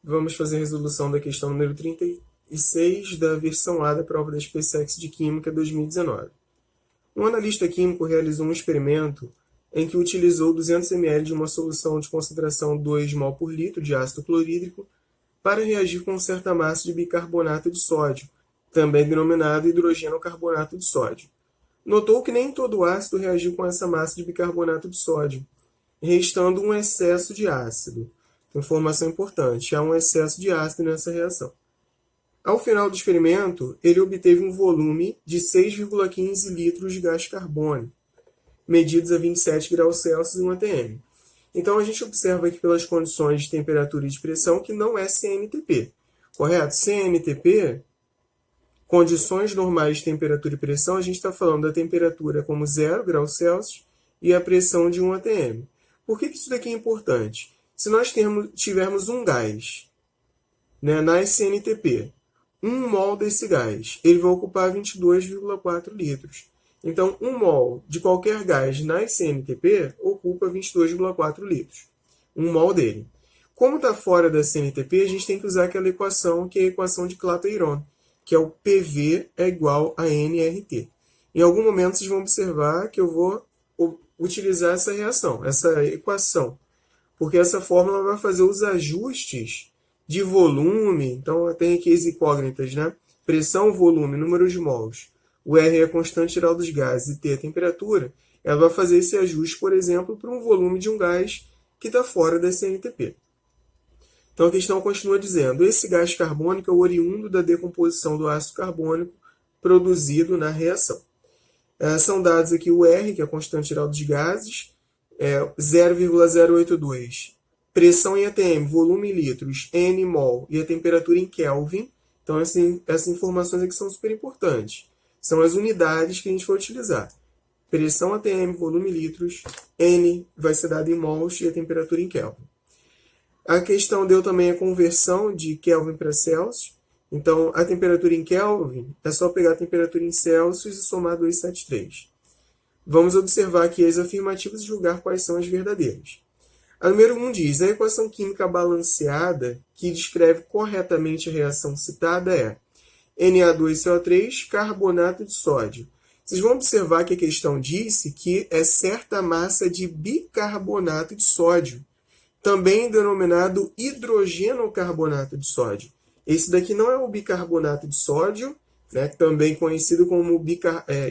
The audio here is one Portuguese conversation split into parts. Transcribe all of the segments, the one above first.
Vamos fazer a resolução da questão número 36 da versão A da prova da SpaceX de Química 2019. Um analista químico realizou um experimento em que utilizou 200 ml de uma solução de concentração 2 mol por litro de ácido clorídrico para reagir com certa massa de bicarbonato de sódio, também denominado hidrogenocarbonato de sódio. Notou que nem todo ácido reagiu com essa massa de bicarbonato de sódio, restando um excesso de ácido. Informação importante, há um excesso de ácido nessa reação. Ao final do experimento, ele obteve um volume de 6,15 litros de gás carbônico, medidos a 27 graus Celsius em 1 atm. Então, a gente observa aqui pelas condições de temperatura e de pressão que não é CNTP, correto? CNTP, condições normais de temperatura e pressão, a gente está falando da temperatura como 0 graus Celsius e a pressão de 1 atm. Por que isso daqui é importante? Se nós tivermos um gás, na CNTP, 1 mol desse gás, ele vai ocupar 22,4 litros. Então, 1 mol de qualquer gás na CNTP ocupa 22,4 litros. 1 mol dele. Como está fora da CNTP, a gente tem que usar aquela equação, que é a equação de Clapeyron, que é o PV é igual a nRT. Em algum momento, vocês vão observar que eu vou utilizar essa reação, essa equação, porque essa fórmula vai fazer os ajustes de volume. Então, tem aqui as incógnitas, né? Pressão, volume, número de mols. O R é a constante geral dos gases e T é a temperatura. Ela vai fazer esse ajuste, por exemplo, para um volume de um gás que está fora da CNTP. Então, a questão continua dizendo, esse gás carbônico é o oriundo da decomposição do ácido carbônico produzido na reação. São dados aqui o R, que é a constante geral dos gases, 0,082. Pressão em atm, volume em litros, N mol e a temperatura em Kelvin. Então, essas informações aqui são super importantes. São as unidades que a gente vai utilizar. Pressão atm, volume em litros, N vai ser dado em mols e a temperatura em Kelvin. A questão deu também a conversão de Kelvin para Celsius. Então, a temperatura em Kelvin é só pegar a temperatura em Celsius e somar 273. Vamos observar aqui as afirmativas e julgar quais são as verdadeiras. A número 1 diz, a equação química balanceada que descreve corretamente a reação citada é Na2CO3, carbonato de sódio. Vocês vão observar que a questão disse que é certa massa de bicarbonato de sódio, também denominado hidrogenocarbonato de sódio. Esse daqui não é o bicarbonato de sódio, também conhecido como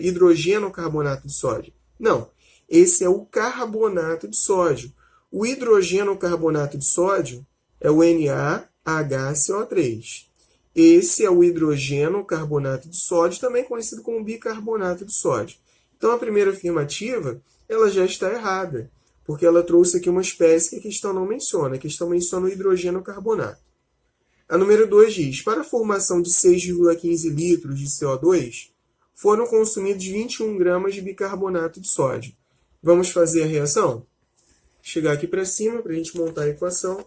hidrogenocarbonato de sódio. Não, esse é o carbonato de sódio. O hidrogenocarbonato de sódio é o NaHCO3. Esse é o hidrogenocarbonato de sódio, também conhecido como bicarbonato de sódio. Então, a primeira afirmativa ela já está errada, porque ela trouxe aqui uma espécie que a questão não menciona. A questão menciona o hidrogenocarbonato. A número 2 diz, para a formação de 6,15 litros de CO2, foram consumidos 21 gramas de bicarbonato de sódio. Vamos fazer a reação? Chegar aqui para cima para a gente montar a equação.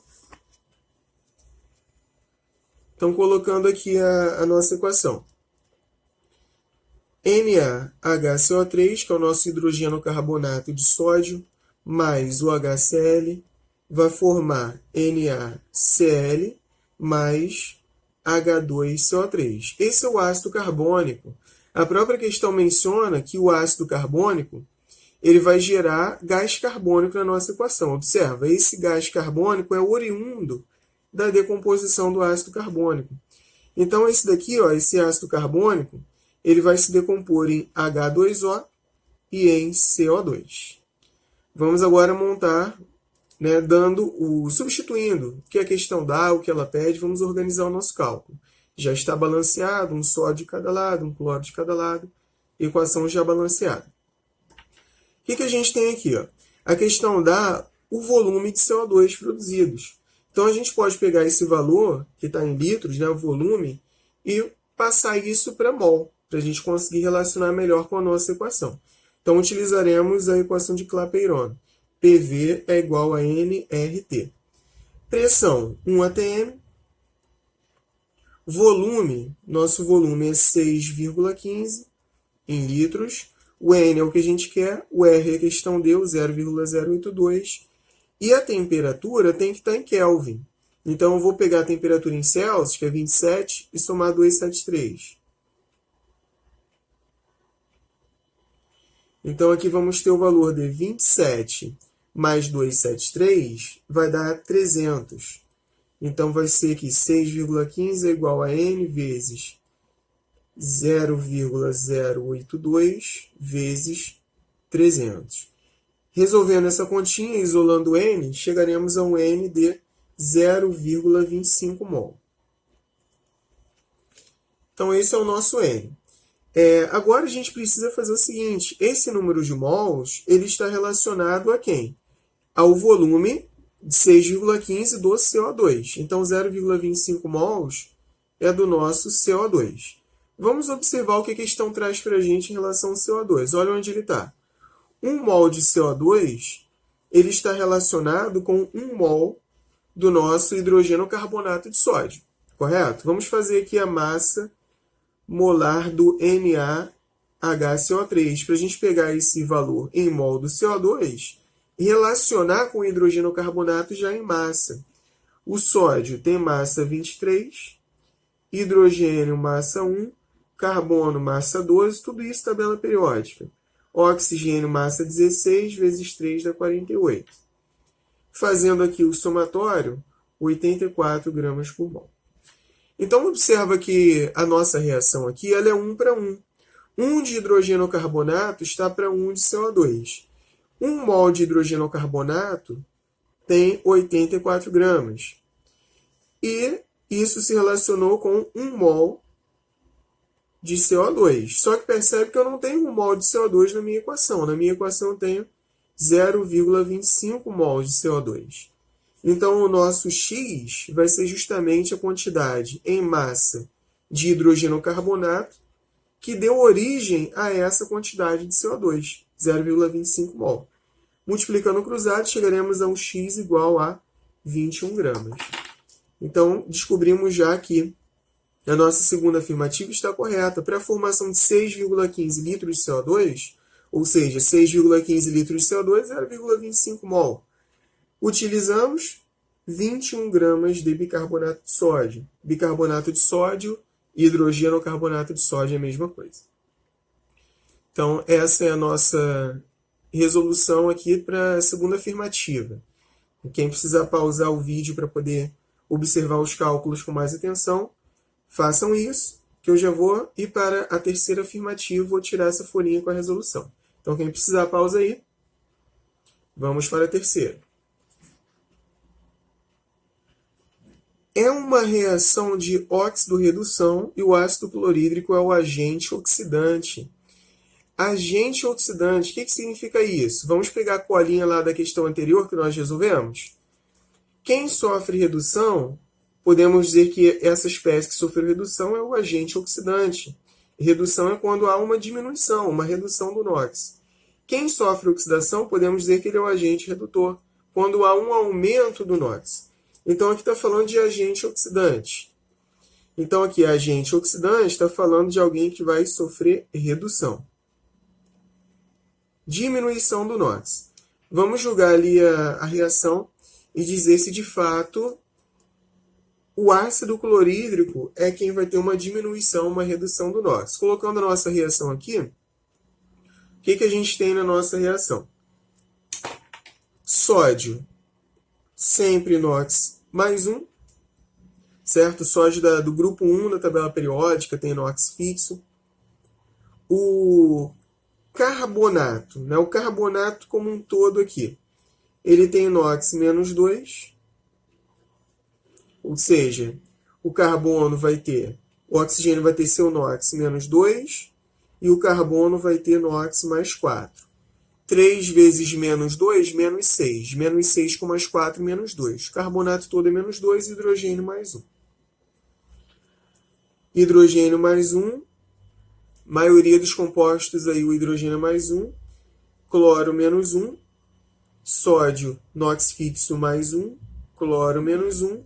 Então, colocando aqui a nossa equação. NaHCO3, que é o nosso hidrogenocarbonato de sódio, mais o HCl, vai formar NaCl mais H2CO3. Esse é o ácido carbônico. A própria questão menciona que o ácido carbônico ele vai gerar gás carbônico na nossa equação. Observa, esse gás carbônico é oriundo da decomposição do ácido carbônico. Então, esse daqui, esse ácido carbônico, ele vai se decompor em H2O e em CO2. Vamos agora montar, substituindo o que a questão dá, o que ela pede, vamos organizar o nosso cálculo. Já está balanceado, um sódio de cada lado, um cloro de cada lado, equação já balanceada. O que a gente tem aqui? A questão dá o volume de CO2 produzidos. Então, a gente pode pegar esse valor, que está em litros, o volume, e passar isso para mol, para a gente conseguir relacionar melhor com a nossa equação. Então, utilizaremos a equação de Clapeyron. PV é igual a nRT. Pressão, 1 atm. Volume, nosso volume é 6,15 em litros. O N é o que a gente quer, o R é a questão deu, 0,082. E a temperatura tem que estar em Kelvin. Então, eu vou pegar a temperatura em Celsius, que é 27, e somar 273. Então, aqui vamos ter o valor de 27 mais 273, vai dar 300. Então, vai ser que 6,15 é igual a N vezes 0,082 vezes 300. Resolvendo essa continha, isolando N, chegaremos a um N de 0,25 mol. Então, esse é o nosso N. Agora, a gente precisa fazer o seguinte. Esse número de mols, ele está relacionado a quem? Ao volume de 6,15 do CO2. Então, 0,25 mols é do nosso CO2. Vamos observar o que a questão traz para a gente em relação ao CO2. Olha onde ele está. 1 mol de CO2 ele está relacionado com 1 mol do nosso hidrogênio carbonato de sódio. Correto? Vamos fazer aqui a massa molar do NaHCO3 para a gente pegar esse valor em mol do CO2 e relacionar com o hidrogênio carbonato já em massa. O sódio tem massa 23, hidrogênio massa 1, carbono massa 12, tudo isso tabela periódica. Oxigênio massa 16 vezes 3 dá 48. Fazendo aqui o somatório, 84 gramas por mol. Então, observa que a nossa reação aqui ela é 1 para 1. 1 de hidrogênio carbonato está para 1 de CO2. 1 mol de hidrogênio carbonato tem 84 gramas. E isso se relacionou com 1 mol de CO2. Só que percebe que eu não tenho 1 mol de CO2 na minha equação. Na minha equação eu tenho 0,25 mol de CO2. Então, o nosso X vai ser justamente a quantidade em massa de hidrogênio carbonato que deu origem a essa quantidade de CO2, 0,25 mol. Multiplicando o cruzado, chegaremos a um X igual a 21 gramas. Então, descobrimos já que a nossa segunda afirmativa está correta. Para a formação de 6,15 litros de CO2, ou seja, 6,15 litros de CO2, 0,25 mol. Utilizamos 21 gramas de bicarbonato de sódio. Bicarbonato de sódio e hidrogênio carbonato de sódio é a mesma coisa. Então, essa é a nossa resolução aqui para a segunda afirmativa. Quem precisar pausar o vídeo para poder observar os cálculos com mais atenção, façam isso, que eu já vou ir para a terceira afirmativa, vou tirar essa folhinha com a resolução. Então, quem precisar, pausa aí. Vamos para a terceira. É uma reação de óxido-redução e o ácido clorídrico é o agente oxidante. Agente oxidante, o que significa isso? Vamos pegar a colinha lá da questão anterior que nós resolvemos. Quem sofre redução, podemos dizer que essa espécie que sofreu redução é o agente oxidante. Redução é quando há uma diminuição, uma redução do NOx. Quem sofre oxidação, podemos dizer que ele é o agente redutor, quando há um aumento do NOx. Então, aqui está falando de agente oxidante. Então, aqui, agente oxidante está falando de alguém que vai sofrer redução. Diminuição do NOx. Vamos julgar ali a reação e dizer se, de fato, o ácido clorídrico é quem vai ter uma diminuição, uma redução do NOx. Colocando a nossa reação aqui, o que a gente tem na nossa reação? Sódio, sempre NOx mais 1, certo? Sódio do grupo 1 da tabela periódica tem NOx fixo. O carbonato, né? O carbonato como um todo aqui, ele tem NOx menos 2, ou seja, o carbono vai ter, o oxigênio vai ter seu NOx menos 2 e o carbono vai ter NOx mais 4. 3 vezes menos 2, menos 6. Menos 6 com mais 4, menos 2. O carbonato todo é menos 2, hidrogênio mais 1. Hidrogênio mais 1. Maioria dos compostos aí, o hidrogênio mais 1. Cloro menos 1. Sódio, NOx fixo mais 1. Cloro menos 1.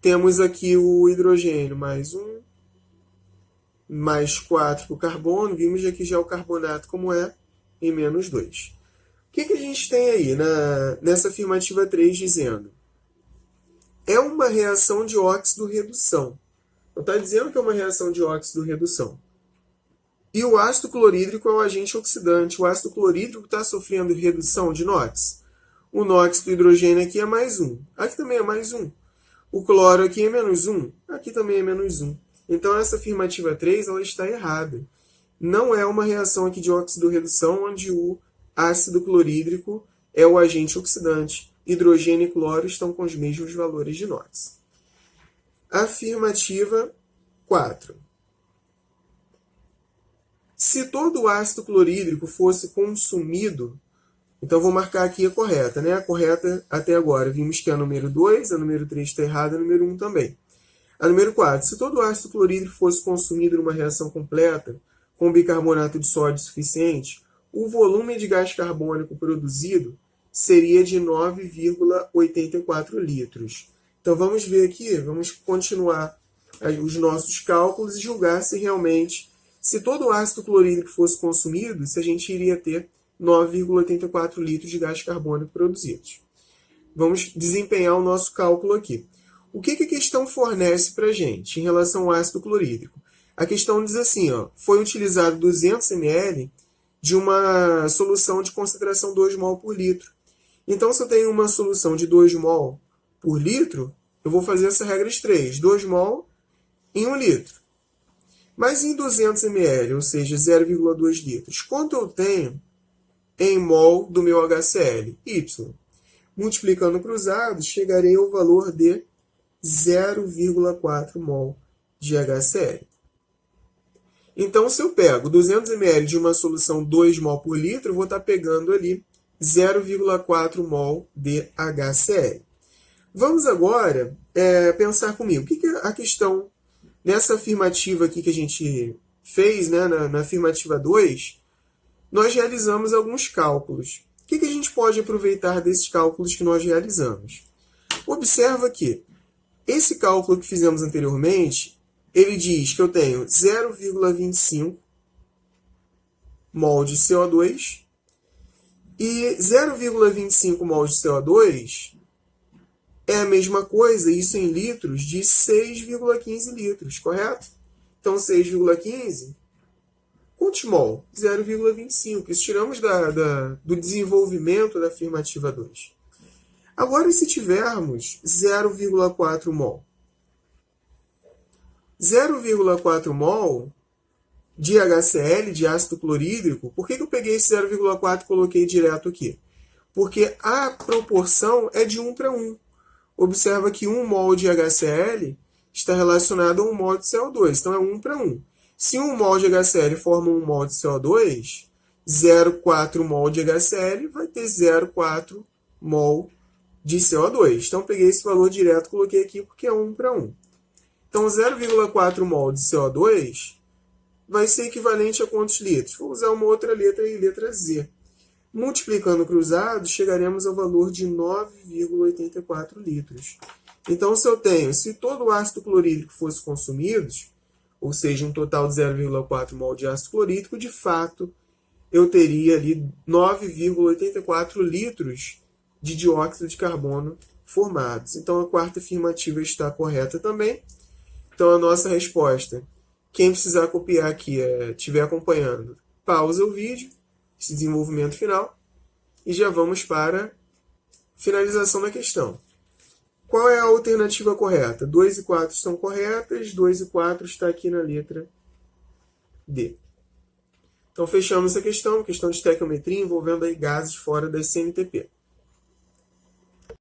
Temos aqui o hidrogênio mais 1. Mais 4 para o carbono. Vimos aqui já o carbonato como é. E menos 2. O que a gente tem aí nessa afirmativa 3 dizendo? é uma reação de óxido-redução. Então está dizendo que é uma reação de óxido-redução. E o ácido clorídrico é o agente oxidante. O ácido clorídrico está sofrendo redução de NOx. O NOx do hidrogênio aqui é mais 1. Aqui também é mais 1. O cloro aqui é menos 1. Aqui também é menos 1. Então essa afirmativa 3 ela está errada. Não é uma reação aqui de óxido-redução onde o ácido clorídrico é o agente oxidante. Hidrogênio e cloro estão com os mesmos valores de NOx. Afirmativa 4. Se todo o ácido clorídrico fosse consumido, então vou marcar aqui a correta, né? A correta até agora, vimos que é a número 2, a número 3 está errada, a número 1 também. A número 4, se todo o ácido clorídrico fosse consumido numa reação completa, com bicarbonato de sódio suficiente, o volume de gás carbônico produzido seria de 9,84 litros. Então vamos ver aqui, vamos continuar os nossos cálculos e julgar se realmente, se todo o ácido clorídrico fosse consumido, se a gente iria ter 9,84 litros de gás carbônico produzidos. Vamos desempenhar o nosso cálculo aqui. O que a questão fornece para a gente em relação ao ácido clorídrico? A questão diz assim, ó, foi utilizado 200 ml de uma solução de concentração 2 mol por litro. Então, se eu tenho uma solução de 2 mol por litro, eu vou fazer essa regra de 3, 2 mol em 1 litro. Mas em 200 ml, ou seja, 0,2 litros, quanto eu tenho em mol do meu HCl? Y. Multiplicando cruzados, chegarei ao valor de 0,4 mol de HCl. Então, se eu pego 200 ml de uma solução 2 mol por litro, eu vou estar pegando ali 0,4 mol de HCl. Vamos agora pensar comigo. O que é a questão nessa afirmativa aqui que a gente fez, né, na afirmativa 2, nós realizamos alguns cálculos. O que a gente pode aproveitar desses cálculos que nós realizamos? Observa que esse cálculo que fizemos anteriormente, ele diz que eu tenho 0,25 mol de CO2 e 0,25 mol de CO2 é a mesma coisa, isso em litros, de 6,15 litros, correto? Então, 6,15, quantos mol? 0,25. Isso tiramos do desenvolvimento da afirmativa 2. Agora, e se tivermos 0,4 mol? 0,4 mol de HCl, de ácido clorídrico, por que eu peguei esse 0,4 e coloquei direto aqui? Porque a proporção é de 1 para 1. Observa que 1 mol de HCl está relacionado a 1 mol de CO2, então é 1 para 1. Se 1 mol de HCl forma 1 mol de CO2, 0,4 mol de HCl vai ter 0,4 mol de CO2. Então, peguei esse valor direto e coloquei aqui porque é 1 para 1. Então, 0,4 mol de CO2 vai ser equivalente a quantos litros? Vou usar uma outra letra aí, letra Z. Multiplicando cruzados, chegaremos ao valor de 9,84 litros. Então, se todo o ácido clorídrico fosse consumido, ou seja, um total de 0,4 mol de ácido clorídrico, de fato, eu teria ali 9,84 litros de dióxido de carbono formados. Então, a quarta afirmativa está correta também. Então, a nossa resposta, quem precisar copiar aqui, estiver acompanhando, pausa o vídeo, esse desenvolvimento final, e já vamos para a finalização da questão. Qual é a alternativa correta? 2 e 4 estão corretas, 2 e 4 está aqui na letra D. Então, fechamos essa questão de estequiometria envolvendo aí gases fora da CNTP.